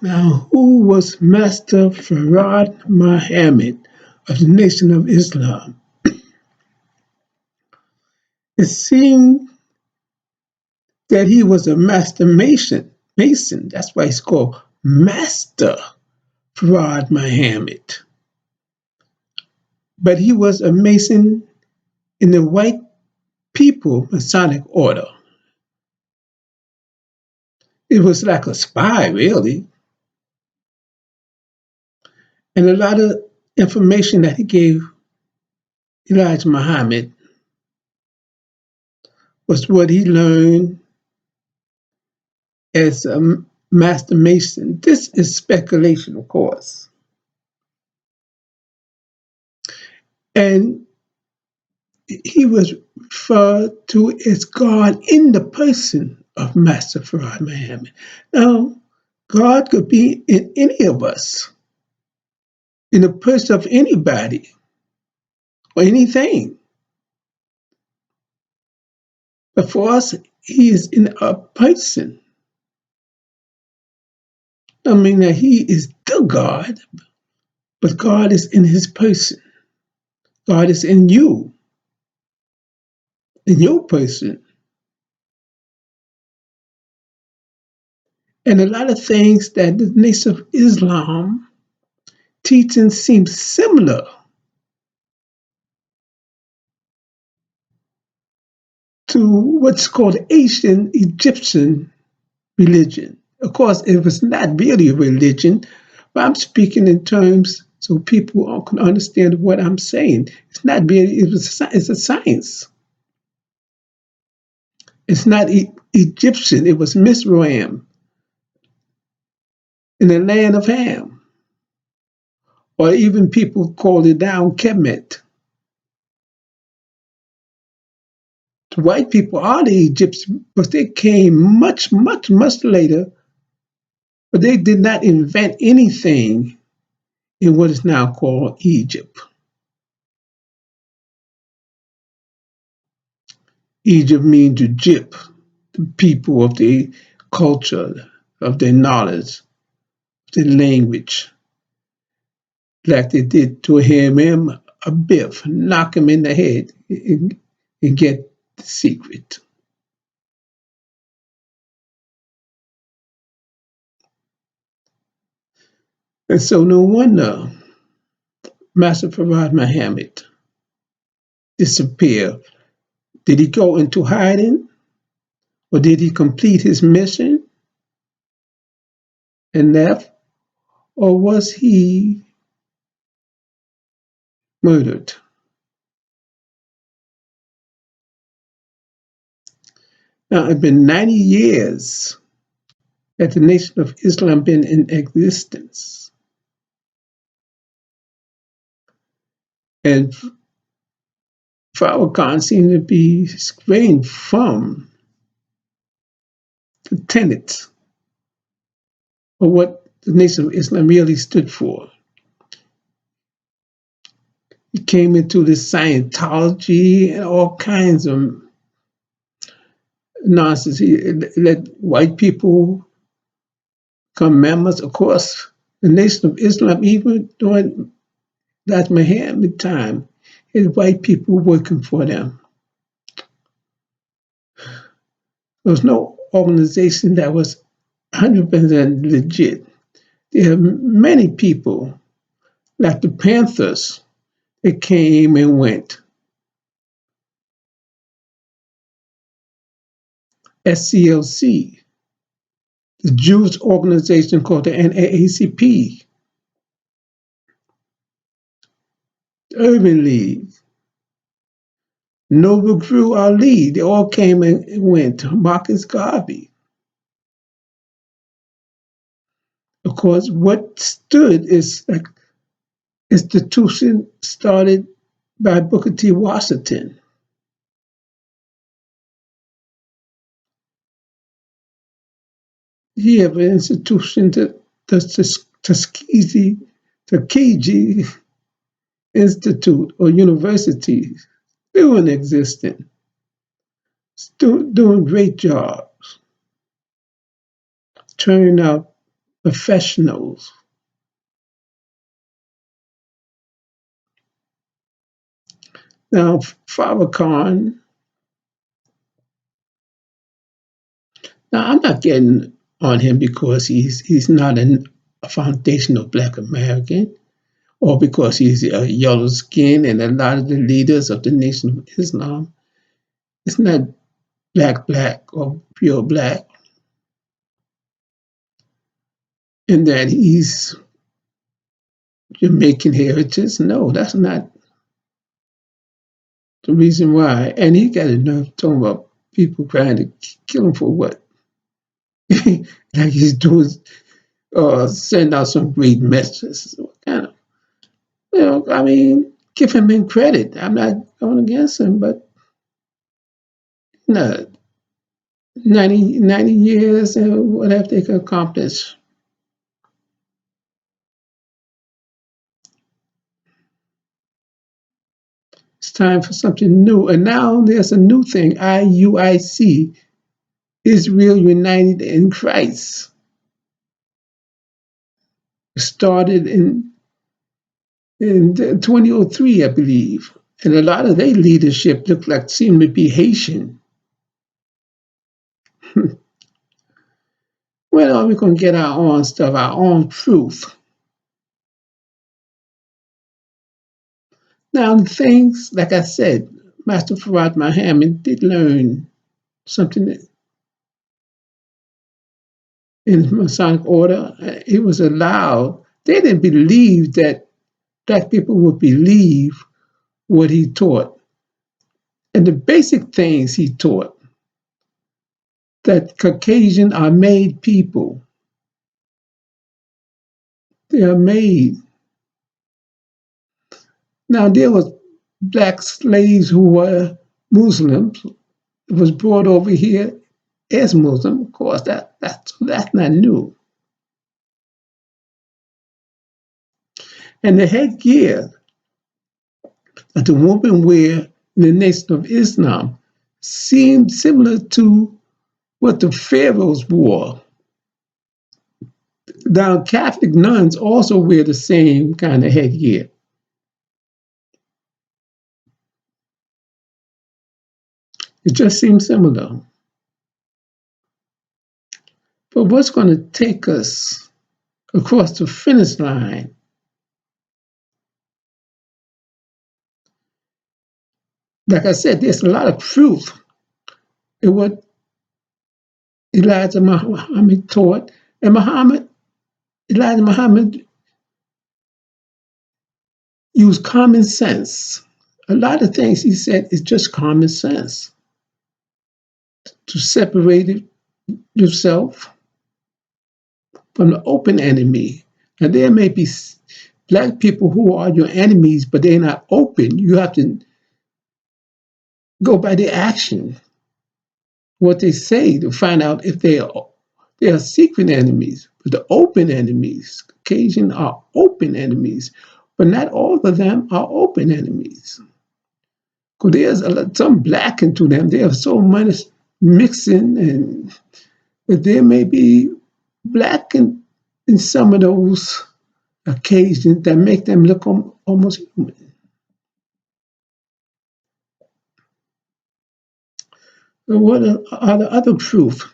Now, who was Master Farad Muhammad of the Nation of Islam? It seemed that he was a master mason. Mason. That's why he's called Master Farad Muhammad. But he was a Mason in the white people Masonic order. It was like a spy, really. And a lot of information that he gave Elijah Muhammad was what he learned as a Master Mason. This is speculation, of course. And he was referred to as God in the person of Master Farad Muhammad. Now, God could be in any of us, in the person of anybody or anything. But for us, he is in a person. I mean that he is the God, but God is in his person. God is in you, in your person. And a lot of things that the Nation of Islam teaching seems similar to what's called ancient Egyptian religion. Of course, it was not really a religion, but I'm speaking in terms so people can understand what I'm saying. It's not really, it's a science. It's not Egyptian, it was Mizraim in the land of Ham. Or even people called it down Kemet. The white people are the Egyptians, but they came much, much, much later, but they did not invent anything in what is now called Egypt. Egypt means Egypt, the people of the culture, of their knowledge, their language, like they did to him a biff, knock him in the head and get the secret. And so no wonder Master Farad Muhammad disappeared. Did he go into hiding? Or did he complete his mission and left? Or was he murdered? Now, it's been 90 years that the Nation of Islam been in existence. And Farrakhan seemed to be straying from the tenets of what the Nation of Islam really stood for. He came into this Scientology and all kinds of nonsense. He let white people become members. Of course, the Nation of Islam, even during that Muhammad time, had white people working for them. There was no organization that was 100% legit. There are many people, like the Panthers, that came and went. SCLC, the Jewish organization called the NAACP, the Urban League, Noble Drew Ali, they all came and went. Marcus Garvey. Of course, what stood is an institution started by Booker T. Washington. You have an institution, the Tuskegee Institute or University, still in existence, still doing great jobs, turning out professionals. Now, Farrakhan, now I'm not getting on him because he's not a foundational Black American, or because he's a yellow skin, and a lot of the leaders of the Nation of Islam, it's not black or pure black, and that he's Jamaican heritage. No, that's not the reason why. And he got enough talking about people trying to kill him for what? Like he's doing, send out some great messages. What kind of, I mean, give him credit. I'm not going against him, but no, 90 years and what have they accomplished? It's time for something new. And now there's a new thing, IUIC, Israel United in Christ. It started in 2003, I believe. And a lot of their leadership seemed to be Haitian. When are we going to get our own stuff, our own truth? Now, the things, like I said, Master Farad Muhammad did learn something in the Masonic order. He was allowed, they didn't believe that Black people would believe what he taught. And the basic things he taught, that Caucasian are made people. They are made. Now, there was Black slaves who were Muslims. It was brought over here as Muslim. Of course, that's not new. And the headgear that the woman wear in the Nation of Islam seemed similar to what the pharaohs wore. Now, Catholic nuns also wear the same kind of headgear. It just seems similar. But what's going to take us across the finish line? Like I said, there's a lot of truth in what Elijah Muhammad taught. And Elijah Muhammad used common sense. A lot of things he said is just common sense. To separate yourself from the open enemy. And there may be Black people who are your enemies, but they're not open. You have to go by their action, what they say, to find out if they are secret enemies. But the open enemies, Caucasian are open enemies, but not all of them are open enemies. Because there's some Black into them. They have so much mixing, and but there may be Black in some of those occasions that make them look almost human. But what are the other proof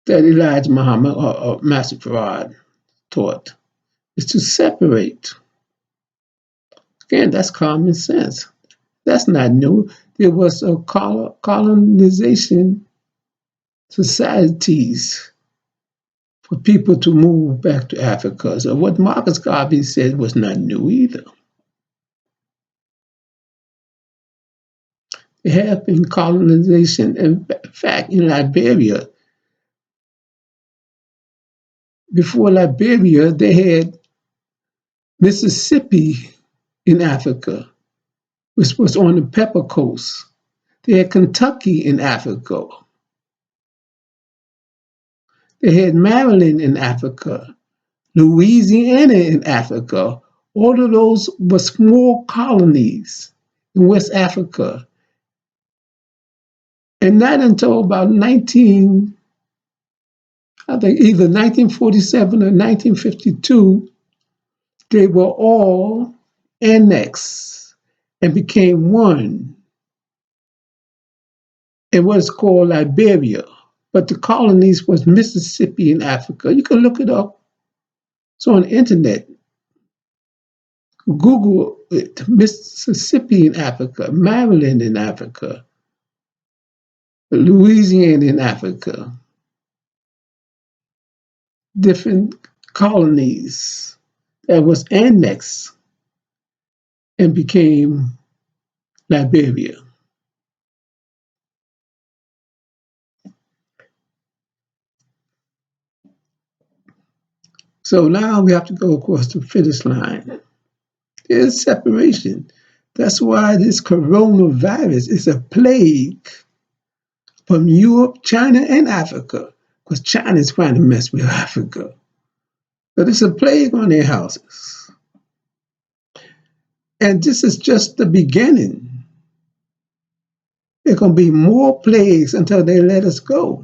that Elijah Muhammad or Master Farad taught? Is to separate. Again, that's common sense. That's not new. There was a colonization societies for people to move back to Africa. So what Marcus Garvey said was not new either. There have been colonization. In fact, in Liberia, before Liberia, they had Mississippi in Africa, which was on the Pepper Coast. They had Kentucky in Africa. They had Maryland in Africa, Louisiana in Africa. All of those were small colonies in West Africa. And not until about I think either 1947 or 1952, they were all annexed and became one in what's called Liberia. But the colonies was Mississippi in Africa. You can look it up. It's on the internet. Google it. Mississippi in Africa, Maryland in Africa, Louisiana in Africa. Different colonies that was annexed and became Liberia. So now we have to go across the finish line. There's separation. That's why this coronavirus is a plague from Europe, China, and Africa, because China is trying to mess with Africa. But it's a plague on their houses. And this is just the beginning. There are going to be more plagues until they let us go.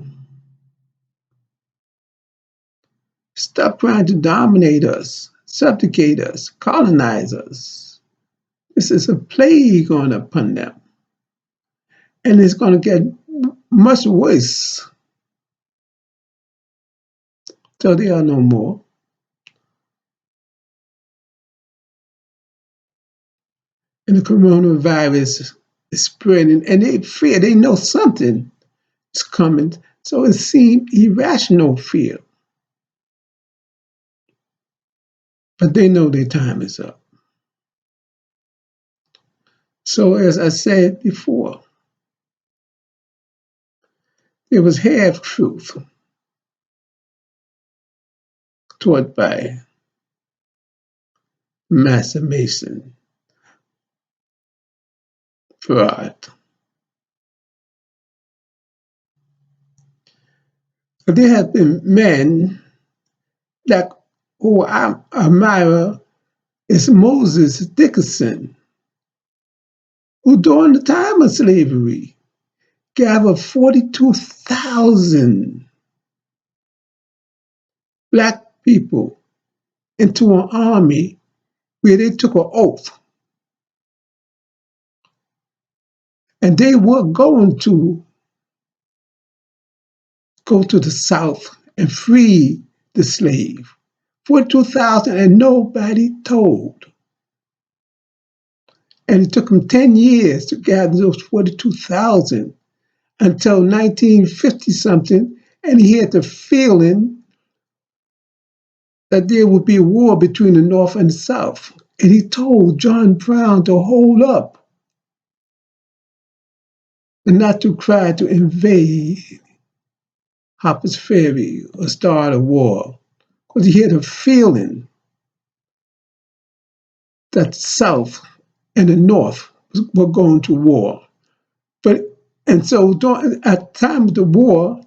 Stop trying to dominate us, subjugate us, colonize us. This is a plague upon them. And it's going to get much worse till there are no more. And the coronavirus is spreading, and they fear, they know something is coming. So it seems irrational fear. But they know their time is up. So as I said before, it was half truth taught by Master Mason fraud. But there have been men like who I admire is Moses Dickinson, who during the time of slavery gathered 42,000 black people into an army where they took an oath. And they were going to go to the South and free the slave. 42,000 and nobody told. And it took them 10 years to gather those 42,000 until 1950-something, and he had the feeling that there would be a war between the North and the South. And he told John Brown to hold up and not to try to invade Harper's Ferry or start a war, because he had a feeling that the South and the North were going to war. And so at the time of the war,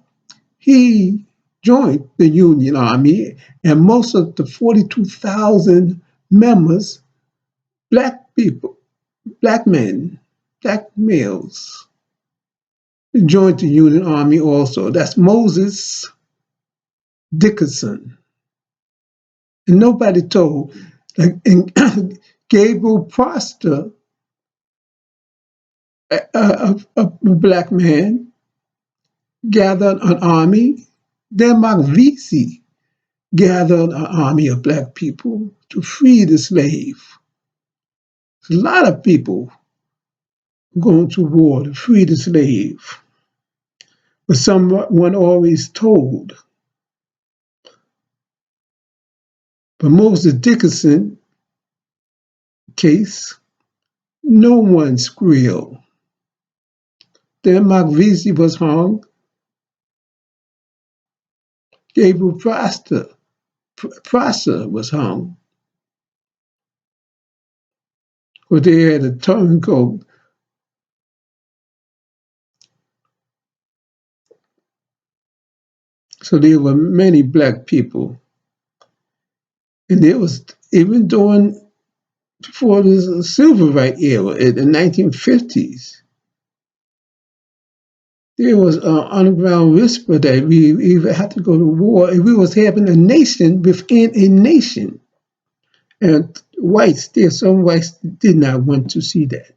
he joined the Union Army, and most of the 42,000 members, black people, black men, black males, joined the Union Army also. That's Moses Dickinson. And nobody told. And Gabriel Prosper, a black man, gathered an army. Denmark Vesey gathered an army of black people to free the slave. A lot of people going to war to free the slave. But someone always told. But Moses Dickinson case, no one squealed. Denmark Vesey was hung. Gabriel Prosper was hung. But they had a turncoat. So there were many black people. And there was, even before the civil rights era in the 1950s, there was an underground whisper that we had to go to war, and we was having a nation within a nation. And whites, some whites did not want to see that.